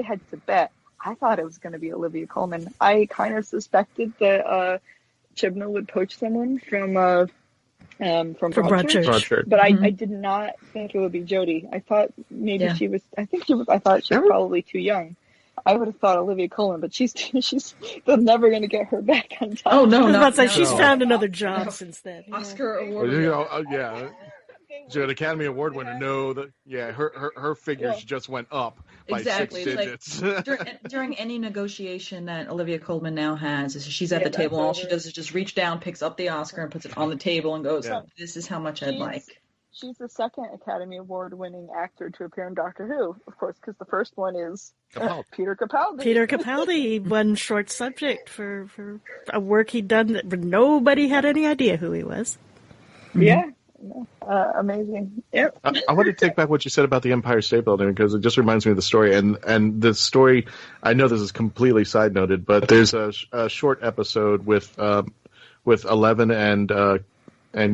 had to bet, I thought it was going to be Olivia Colman. I kind of suspected that Chibnall would poach someone from Broadchurch, but I did not think it would be Jodie. I thought maybe she was. I thought she was probably too young. I would have thought Olivia Colman, but they're never going to get her back on time. Oh no, she's found another job since then. Oscar award. Yeah. So an Academy Award winner, her figures just went up by 6 digits. Like, during any negotiation that Olivia Colman now has, she's at the table, and all she does is just reach down, picks up the Oscar, and puts it on the table, and goes, "This is how much I'd like." She's the second Academy Award winning actor to appear in Doctor Who, of course, because the first one is Peter Capaldi. Peter Capaldi won Short Subject for a work he'd done that nobody had any idea who he was. Yeah. Amazing. Yep. I want to take back what you said about the Empire State Building, because it just reminds me of the story. And the story, I know this is completely side noted, but there's a short episode with Eleven and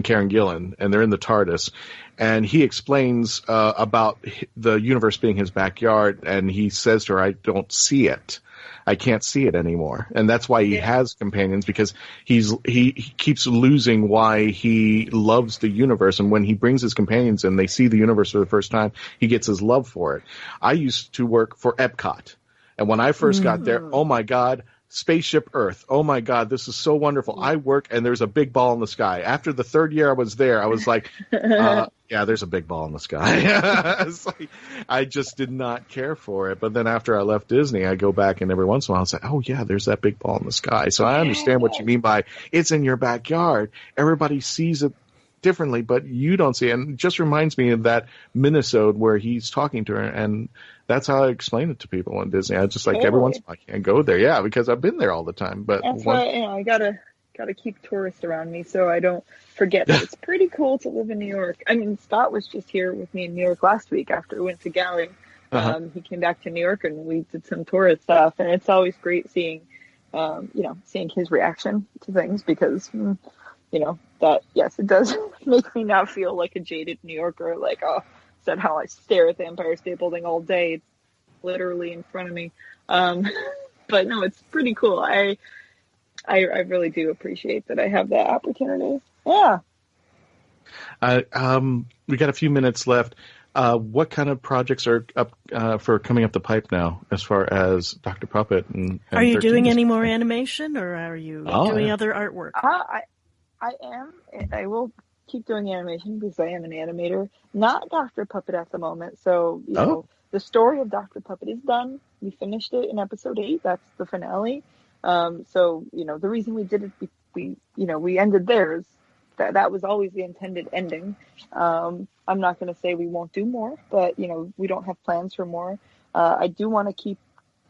Karen Gillan, and they're in the TARDIS, and he explains about the universe being his backyard, and he says to her, "I don't see it. I can't see it anymore." And that's why he has companions, because he keeps losing why he loves the universe. And when he brings his companions in, they see the universe for the first time, he gets his love for it. I used to work for Epcot, and when I first got there, oh my God, Spaceship Earth. Oh my God, this is so wonderful. I work and there's a big ball in the sky. After the third year I was there, I was like, yeah, there's a big ball in the sky. It's like, I just did not care for it. But then after I left Disney, I go back and every once in a while I say, oh yeah, there's that big ball in the sky. So I understand what you mean by it's in your backyard. Everybody sees it differently, but you don't see it. And it just reminds me of that Minnesota where he's talking to her, and that's how I explain it to people in Disney. I just like every once in a while I can't go there. Yeah, because I've been there all the time. But that's why I gotta keep tourists around me so I don't forget that it's pretty cool to live in New York. I mean, Scott was just here with me in New York last week after we went to Galley. He came back to New York and we did some tourist stuff, and it's always great seeing his reaction to things, because that it does make me not feel like a jaded New Yorker, like said how I stare at the Empire State Building all day. It's literally in front of me. But no, it's pretty cool. I really do appreciate that I have that opportunity. Yeah. We got a few minutes left. What kind of projects are up for coming up the pipe now, as far as Dr. Puppet and are you doing any more animation, or are you doing other artwork? I am. I will keep doing animation because I am an animator. Not Dr. Puppet at the moment. So, the story of Dr. Puppet is done. We finished it in episode 8. That's the finale. So, the reason we did it, we ended there is that was always the intended ending. I'm not going to say we won't do more, but, we don't have plans for more. I do want to keep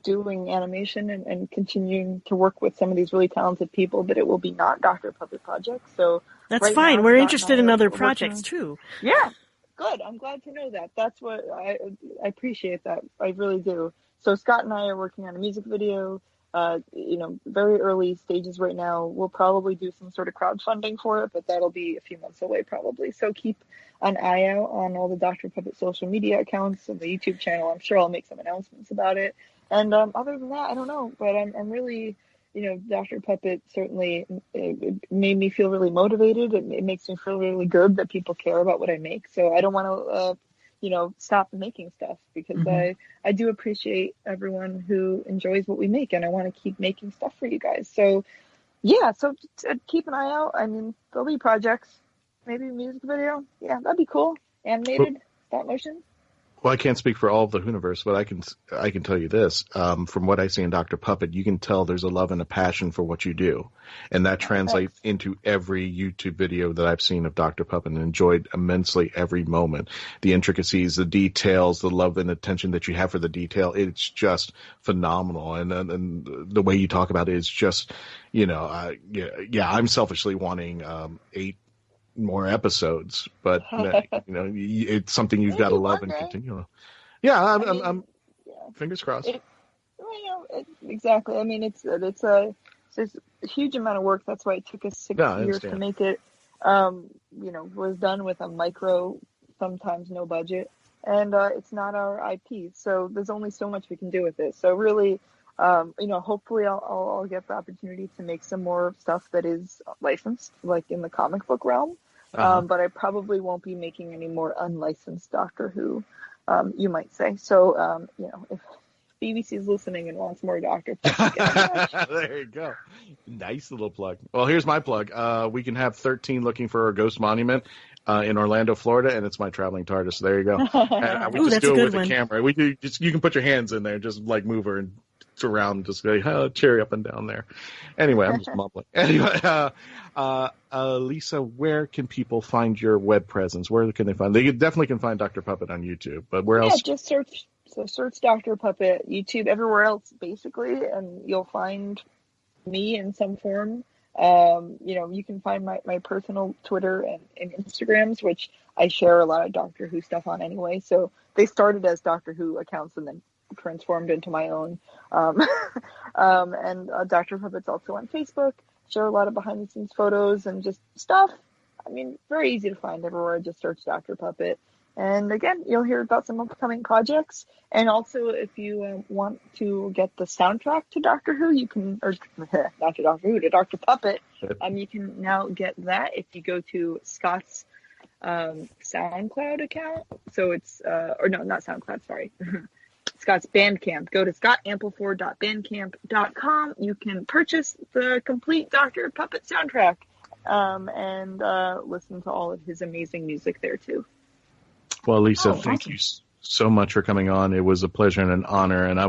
doing animation and continuing to work with some of these really talented people, but it will be not Dr. Puppet projects. So that's fine. We're interested in other projects too. Yeah, good. I'm glad to know that. That's what I appreciate that. I really do. So Scott and I are working on a music video. Very early stages right now. We'll probably do some sort of crowdfunding for it, but that'll be a few months away probably. So keep an eye out on all the Dr. Puppet social media accounts and the YouTube channel. I'm sure I'll make some announcements about it. And other than that, I don't know, but I'm really, Dr. Puppet certainly it made me feel really motivated. It makes me feel really good that people care about what I make. So I don't want to, stop making stuff, because I do appreciate everyone who enjoys what we make, and I want to keep making stuff for you guys. So, yeah, so keep an eye out. I mean, there'll be projects, maybe a music video. Yeah, that'd be cool. Animated, stop motion. Well, I can't speak for all of the universe, but I can tell you this. From what I see in Dr. Puppet, you can tell there's a love and a passion for what you do. And that translates into every YouTube video that I've seen of Dr. Puppet, and enjoyed immensely every moment. The intricacies, the details, the love and attention that you have for the detail, it's just phenomenal. And the way you talk about it is just, I'm selfishly wanting 8 more episodes, but it's something you've got to love and continue. Yeah, Fingers crossed. Exactly. I mean, it's a huge amount of work. That's why it took us 6 years to make it. Was done with a micro, sometimes no budget, and it's not our IP. So there's only so much we can do with it. So really, hopefully I'll get the opportunity to make some more stuff that is licensed, like in the comic book realm. But I probably won't be making any more unlicensed Doctor Who, you might say. So, if BBC is listening and wants more Doctor Who, there you go. Nice little plug. Well, here's my plug. We can have 13 looking for a ghost monument in Orlando, Florida, and it's my Traveling Tardis. There you go. And we just do it with a camera. You can put your hands in there, just like move her and around, just like cherry up and down there. Anyway, I'm just mumbling. Anyway, Lisa, where can people find your web presence? Where can they find? They definitely can find Dr. Puppet on YouTube, but where else? Yeah, just search Dr. Puppet, YouTube, everywhere else basically, and you'll find me in some form. You can find my personal Twitter and Instagrams, which I share a lot of Doctor Who stuff on anyway. So they started as Doctor Who accounts and then transformed into my own. And Dr. Puppet's also on Facebook. Share a lot of behind the scenes photos and just stuff. I mean, very easy to find everywhere. Just search Dr. Puppet. And again, you'll hear about some upcoming projects. And also, if you want to get the soundtrack to Doctor Who, you can, or not to Doctor Who, to Dr. Puppet, you can now get that if you go to Scott's SoundCloud account. So it's, or no, not SoundCloud, sorry. Scott's Bandcamp. Go to scottampleford.bandcamp.com. You can purchase the complete Dr. Puppet soundtrack and listen to all of his amazing music there, too. Well, Lisa, thank you so much for coming on. It was a pleasure and an honor, and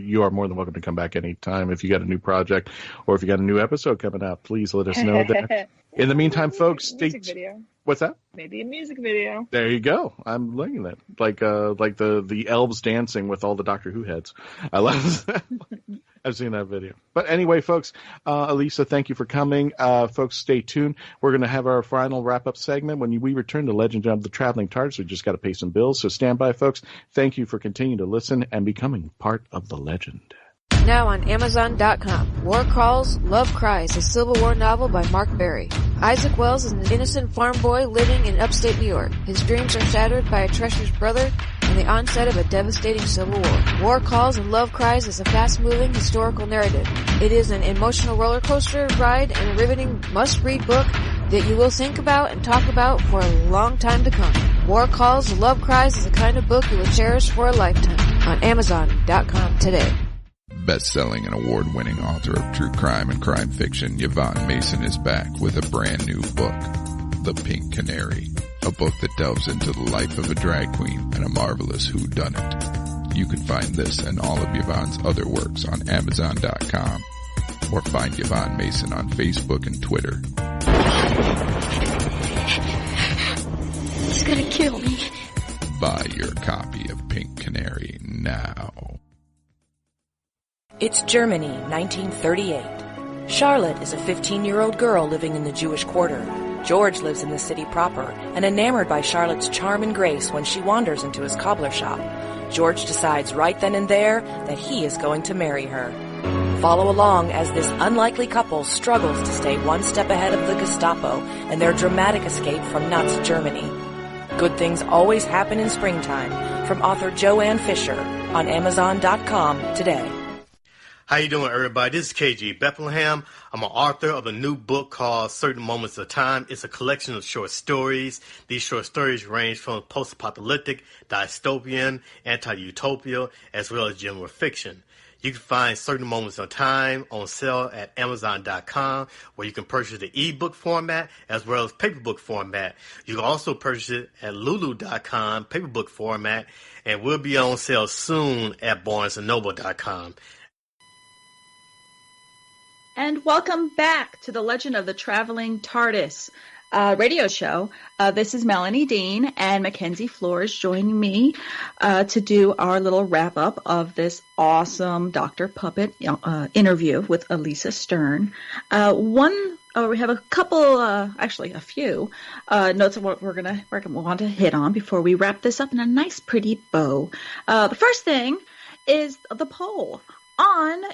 you are more than welcome to come back anytime if you got a new project or if you got a new episode coming out. Please let us know that. In the meantime, folks, what's that? Maybe a music video. There you go. I'm liking that. Like the elves dancing with all the Doctor Who heads. I love that. I've seen that video. But anyway, folks, Alisa, thank you for coming. Folks, stay tuned. We're going to have our final wrap-up segment. When we return to Legend of the Traveling Tardis, we just got to pay some bills. So stand by, folks. Thank you for continuing to listen and becoming part of the legend. Now on Amazon.com. War Calls, Love Cries, a Civil War novel by Mark Berry. Isaac Wells is an innocent farm boy living in upstate New York. His dreams are shattered by a treacherous brother and the onset of a devastating civil war. War Calls and Love Cries is a fast-moving historical narrative. It is an emotional roller coaster ride and a riveting must-read book that you will think about and talk about for a long time to come. War Calls and Love Cries is the kind of book you will cherish for a lifetime. On Amazon.com today. Best-selling and award-winning author of true crime and crime fiction, Yvonne Mason is back with a brand new book, The Pink Canary, a book that delves into the life of a drag queen and a marvelous whodunit. You can find this and all of Yvonne's other works on Amazon.com or find Yvonne Mason on Facebook and Twitter. He's gonna kill me. Buy your copy of Pink Canary now. It's Germany, 1938. Charlotte is a 15-year-old girl living in the Jewish quarter. George lives in the city proper and enamored by Charlotte's charm and grace when she wanders into his cobbler shop. George decides right then and there that he is going to marry her. Follow along as this unlikely couple struggles to stay one step ahead of the Gestapo and their dramatic escape from Nazi Germany. Good things always happen in springtime, from author Joanne Fisher on Amazon.com today. How you doing, everybody? This is KG Bethlehem. I'm an author of a new book called Certain Moments of Time. It's a collection of short stories. These short stories range from post-apocalyptic, dystopian, anti-utopia, as well as general fiction. You can find Certain Moments of Time on sale at Amazon.com, where you can purchase the ebook format as well as paperbook format. You can also purchase it at Lulu.com, paperbook format, and will be on sale soon at BarnesandNoble.com. And welcome back to the Legend of the Traveling Tardis radio show. This is Melanie Dean, and Mackenzie Flohr is joining me to do our little wrap-up of this awesome Dr. Puppet interview with Alisa Stern. We have a couple, actually a few notes of what we're going to want to hit on before we wrap this up in a nice, pretty bow. The first thing is the poll.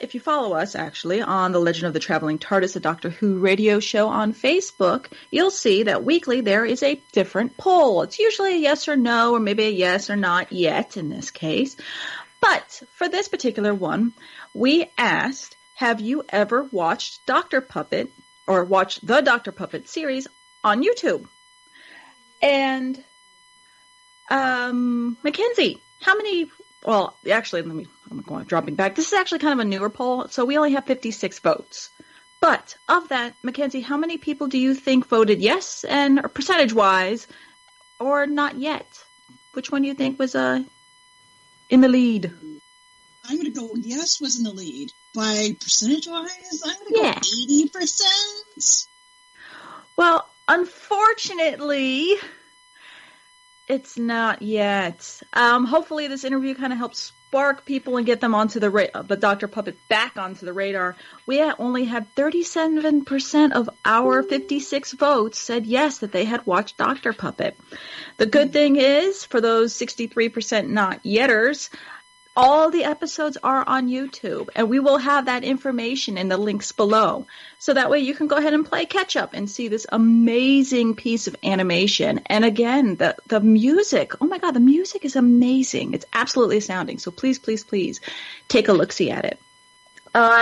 If you follow us, actually, on the Legend of the Traveling Tardis, a Doctor Who radio show on Facebook, you'll see that weekly there is a different poll. It's usually a yes or no, or maybe a yes or not yet in this case. But for this particular one, we asked, have you ever watched Dr. Puppet, or watched the Dr. Puppet series on YouTube? And, Mackenzie, how many... Well, actually, I'm dropping back. This is actually kind of a newer poll, so we only have 56 votes. But of that, Mackenzie, how many people do you think voted yes, and percentage-wise, or not yet? Which one do you think was in the lead? I'm going to go yes was in the lead. By percentage-wise, I'm going to go 80%. Well, unfortunately... It's not yet. Hopefully this interview kind of helps spark people and get them onto the Dr. Puppet back onto the radar. We only had 37% of our 56 votes said yes, that they had watched Dr. Puppet. The good thing is, for those 63% not yetters, all the episodes are on YouTube, and we will have that information in the links below. So that way you can go ahead and play catch up and see this amazing piece of animation. And again, the music, oh my God, the music is amazing. It's absolutely astounding. So please, please, please take a look-see at it.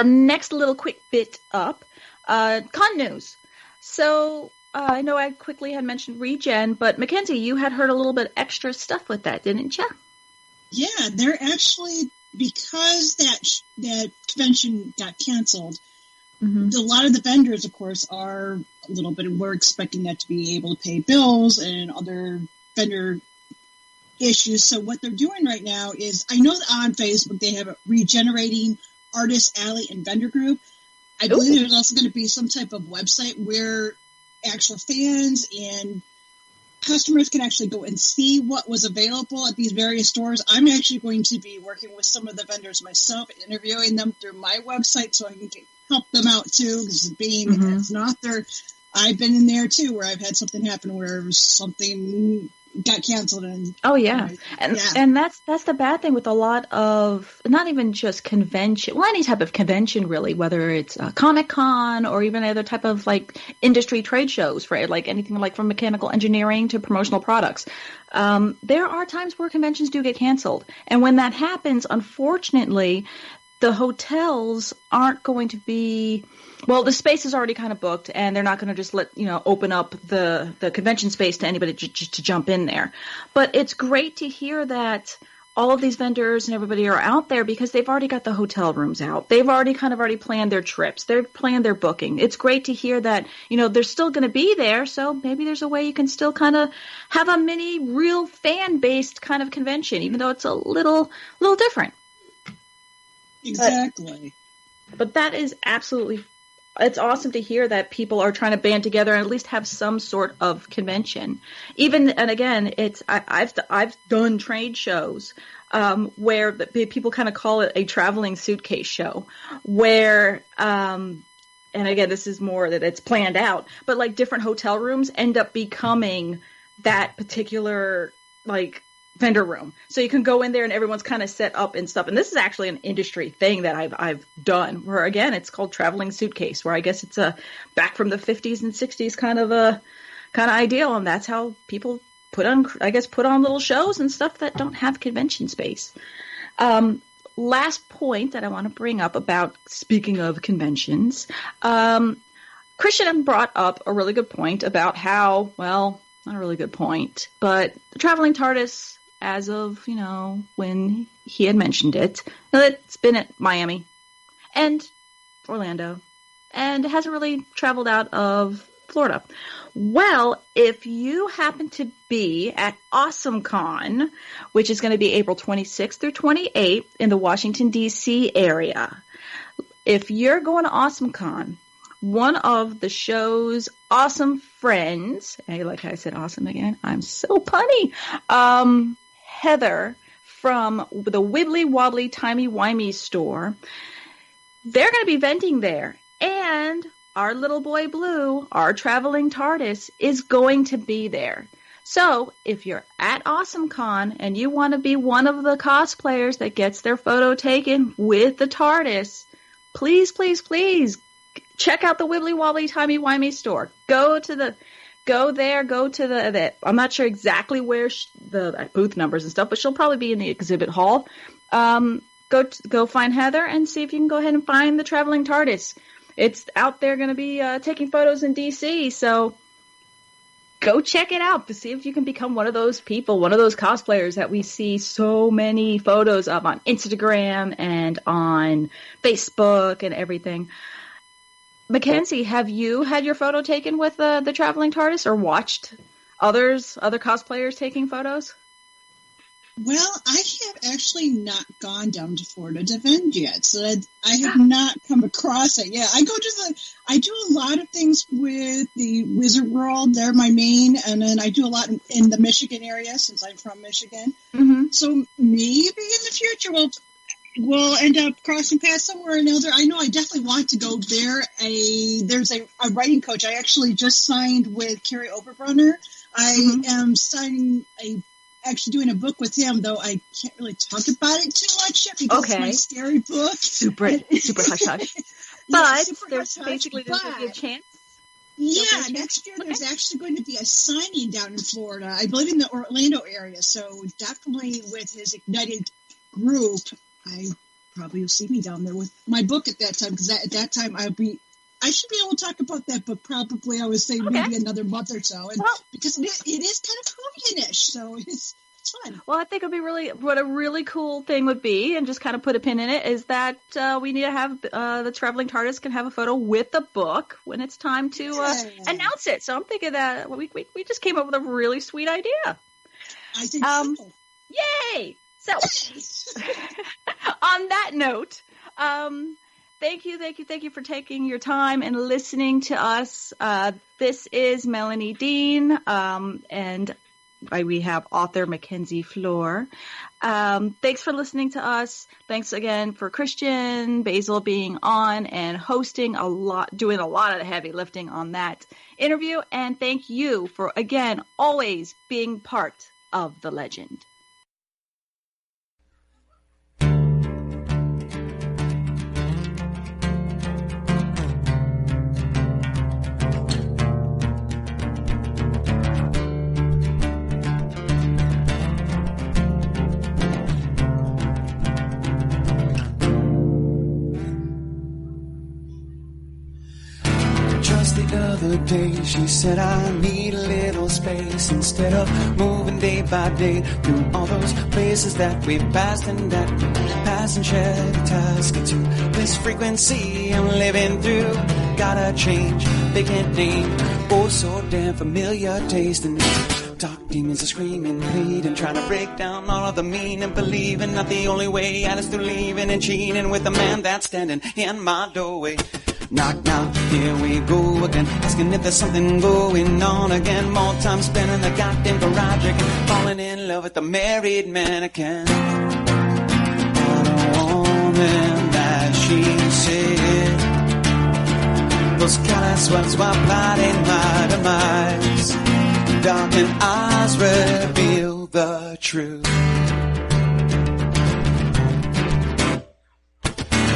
Next little quick bit up, con news. So I know I quickly had mentioned Regen, but Mackenzie, you had heard a little bit extra stuff with that, didn't you? Yeah, they're actually, because that convention got canceled, a lot of the vendors, of course, are a little bit, we're expecting that to be able to pay bills and other vendor issues. So what they're doing right now is, I know that on Facebook they have a Regenerating Artist Alley and Vendor Group. I believe there's also going to be some type of website where actual fans and customers can actually go and see what was available at these various stores. I'm actually going to be working with some of the vendors myself, interviewing them through my website so I can help them out too, because it's not there. I've been in there too where I've had something happen where something got canceled. And and that's the bad thing with a lot of, not even just convention, well, any type of convention really, whether it's Comic-Con or even other type of like industry trade shows, for like anything like from mechanical engineering to promotional products. There are times where conventions do get canceled, and when that happens, unfortunately, the hotels aren't going to be, well, the space is already kind of booked, and they're not going to just open up the convention space to anybody just to jump in there. But it's great to hear that all of these vendors and everybody are out there because they've already got the hotel rooms out. They've already planned their trips. They've planned their booking. It's great to hear that, they're still going to be there. So maybe there's a way you can still kind of have a mini real fan-based kind of convention, even though it's a little different. Exactly. But that is absolutely, it's awesome to hear that people are trying to band together and at least have some sort of convention. And again, I've done trade shows where people kind of call it a traveling suitcase show, where and again, this is more that it's planned out, but like different hotel rooms end up becoming that particular vendor room. So you can go in there and everyone's kind of set up and stuff. And this is actually an industry thing that I've done, where again, it's called traveling suitcase, where I guess it's a back from the 50s and 60s kind of ideal. And that's how people put on little shows and stuff that don't have convention space. Last point that I want to bring up about, speaking of conventions, Christian brought up a really good point about how, well, not a really good point, but the Traveling Tardis, as of, when he had mentioned it, it's been at Miami and Orlando, and it hasn't really traveled out of Florida. Well, if you happen to be at AwesomeCon, which is going to be April 26th through 28th in the Washington, D.C. area, if you're going to AwesomeCon, one of the show's awesome friends, hey, like I said, awesome again, I'm so punny, Heather from the Wibbly Wobbly Timey Wimey store, they're going to be vending there. And our little boy Blue, our traveling TARDIS, is going to be there. So if you're at AwesomeCon and you want to be one of the cosplayers that gets their photo taken with the TARDIS, please, please, please check out the Wibbly Wobbly Timey Wimey store. Go to the I'm not sure exactly where the booth numbers and stuff, but she'll probably be in the exhibit hall. Go find Heather and see if you can go ahead and find the Traveling Tardis. It's out there going to be taking photos in DC, so go check it out to see if you can become one of those people, one of those cosplayers that we see so many photos of on Instagram and on Facebook and everything. Mackenzie, have you had your photo taken with the Traveling TARDIS or watched other cosplayers taking photos? Well, I have actually not gone down to Florida to Vend yet, so I have not come across it. Yeah, I do a lot of things with the Wizard World. They're my main, and then I do a lot in the Michigan area since I'm from Michigan. Mm-hmm. So maybe in the future we'll end up crossing paths somewhere or another. I know I definitely want to go there. There's a writing coach. I actually just signed with Carrie Oberbrunner. I am actually doing a book with him, though I can't really talk about it too much yet because it's my scary book. Super hush-hush. But there's basically going to be a chance. Yeah, next year there's actually going to be a signing down in Florida. I believe in the Orlando area, so definitely with his Ignited group, you'll see me down there with my book at that time, because at that time I should be able to talk about that book probably, I would say, maybe another month or so. And because it is kind of Korean-ish, so it's fun. Well, I think what a really cool thing would be, and just kind of put a pin in it, is that we need to have the Traveling TARDIS can have a photo with the book when it's time to announce it. So I'm thinking that we just came up with a really sweet idea. I think so. Yay! So, on that note, thank you for taking your time and listening to us. This is Melanie Dean, and we have author Mackenzie Flohr. Thanks for listening to us. Thanks again for Christian Basel being on and doing a lot of the heavy lifting on that interview. And thank you for, again, always being part of the legend. The other day she said I need a little space instead of moving day by day through all those places that we passed and that we pass and share the task to this frequency I'm living through. Gotta change, vacant name, oh so damn familiar taste, and dark demons are screaming, pleading, trying to break down all of the mean and believing not the only way out is through leaving and cheating with the man that's standing in my doorway. Knock, knock, here we go again, asking if there's something going on again. More time spent in the goddamn garage again, falling in love with the married mannequin. I don't want him, as she said. Those callous words while plotting my demise. Darkened eyes reveal the truth.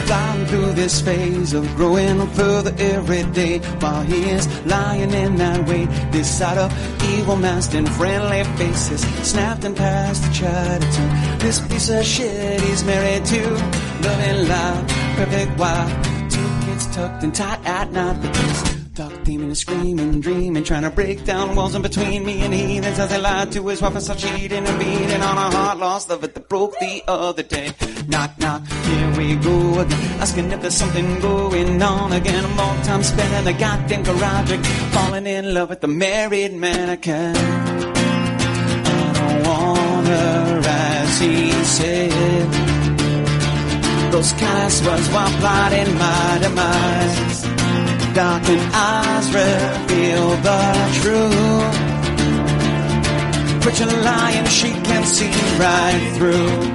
Flying through this phase of growing further every day, while he is lying in that way, this side of evil masked in friendly faces, snapped and passed the charity to this piece of shit he's married to. Loving life, perfect wife, 2 kids tucked in tight at night, but this dark demon is screaming, dreaming, trying to break down walls in between me and heathens as they lied to his wife and start cheating and beating on a heart lost love that broke the other day. Knock, knock, here we go again, asking if there's something going on again. More time spent in the goddamn garage again, falling in love with the married mannequin. I don't want her, as he said. Those callous words while plotting my demise. Darkened eyes reveal the truth. Quit your lying, she can see right through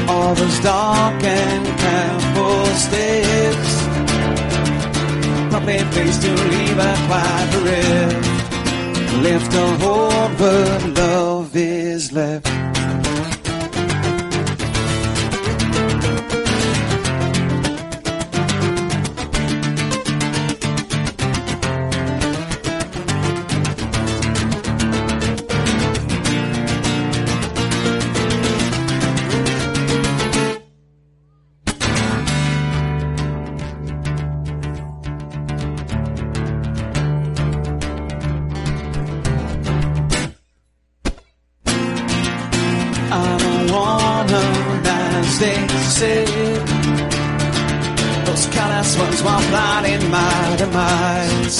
all those dark and careful sticks. Probably place to leave a quiet rift. left a hole but love is left. Those callous ones while plotting my demise.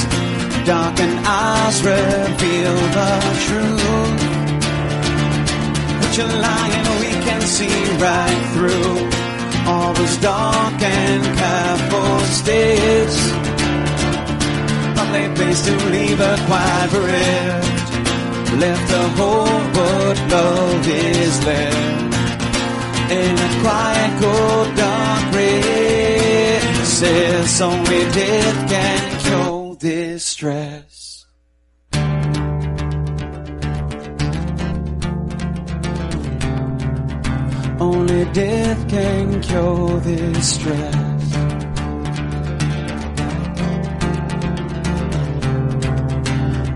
Darkened eyes reveal the truth. But you're lying, we can see right through all those dark and careful states. A late place to leave a quiet rift. Left a hole, but love is left. In a quiet, cold, dark recess, only death can cure this stress. Only death can cure this stress.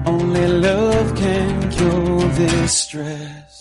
Only love can cure this stress.